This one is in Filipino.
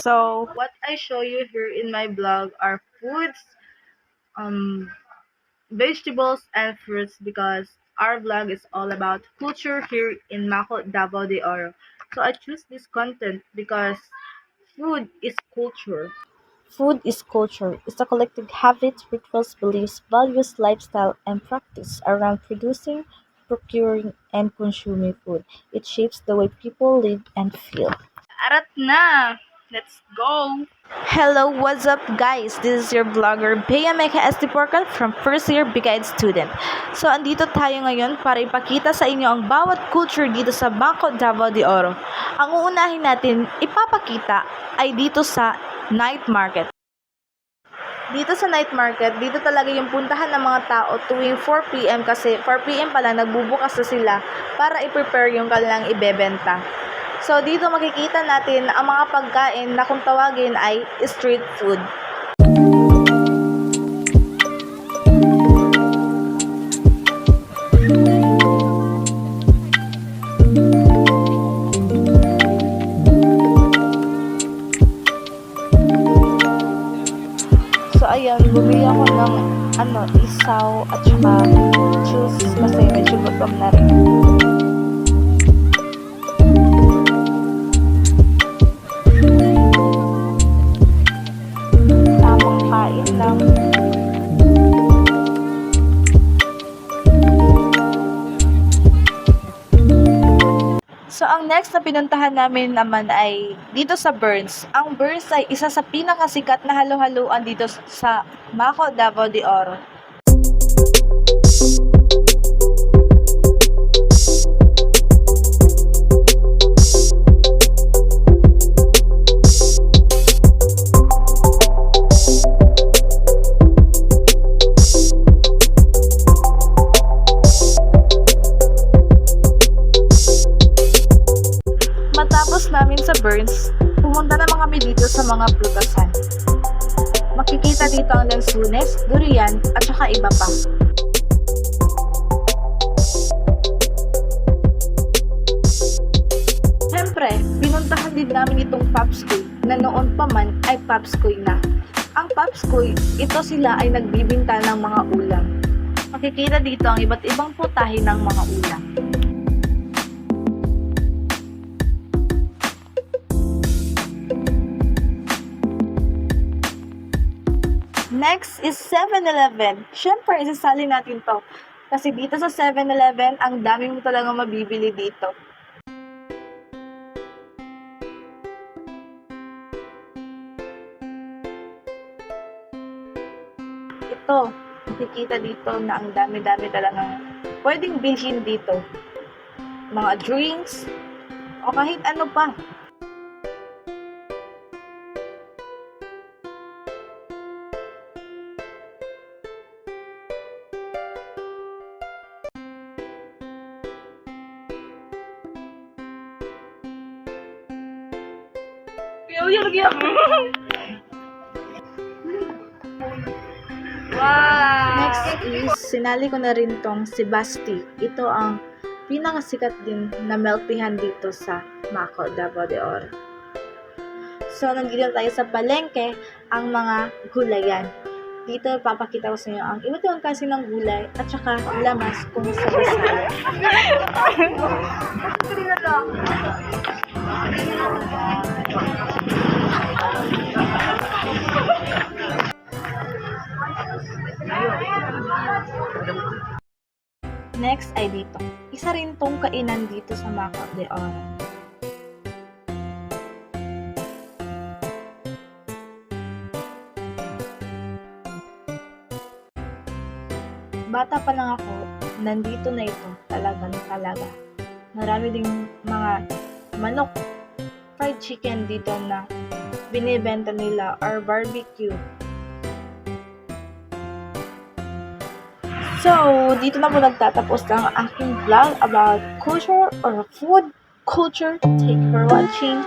So, what I show you here in my blog are foods, um, vegetables, and fruits because our blog is all about culture here in Mako, Davao de Oro. So, I choose this content because food is culture. Food is culture. It's a collective habit, rituals, beliefs, values, lifestyle, and practice around producing, procuring, and consuming food. It shapes the way people live and feel. Arat na! Let's go! Hello, what's up guys? This is your vlogger Bea Meka SD Porcal from first year Bigayed student. So andito tayo ngayon para ipakita sa inyo ang bawat culture dito sa Bangko Davao de Oro. Ang uunahin natin ipapakita ay dito sa night market. Dito sa night market, dito talaga yung puntahan ng mga tao tuwing 4 PM kasi 4 PM pa lang nagbubukas na sila para i-prepare yung kanilang ibebenta. So dito makikita natin ang mga pagkain na kung tawagin ay street food. So ayan, bumili ako ng isaw at saka juice kasi medyo gutom na rin. Tamang kain lang. So, ang next na pinuntahan namin naman ay dito sa Burns. Ang Burns ay isa sa pinakasikat na halo-haluan dito sa Mako, Davao de Oro. Matapos namin sa Burns, pumunta naman kami dito sa mga prutasan. Makikita dito ang lansunes, durian, at saka iba pa. Siyempre, pinuntahan din namin itong Papskoy na noon pa man ay Papskoy na. Ang Papskoy, ito sila ay nagbibinta ng mga ulam. Makikita dito ang iba't ibang putahe ng mga ulam. Next is 7-Eleven. Siyempre, isasali natin to. Kasi dito sa 7-Eleven, ang dami mo talaga mabibili dito. Ito, makikita dito na ang dami-dami talaga pwedeng bilhin dito. Mga drinks, o kahit ano pa. Wow! Next is, sinali ko na rin tong si Basti. Ito ang pinakasikat din na milk teahan dito sa Mako, Davao de Oro. So, nandito tayo sa palengke, ang mga gulayan. Dito, papakita ko sa inyo ang iba't ibang klase ng gulay at saka lamas kung sa Bisaya. Next ay dito. Isa rin tong kainan dito sa Mako de Oro. Bata pa lang ako, nandito na ito talaga. Marami ding mga manok, fried chicken dito na binibenta nila or barbecue. So, dito na po nagtatapos ang aking vlog about culture or food culture. Thank you for watching.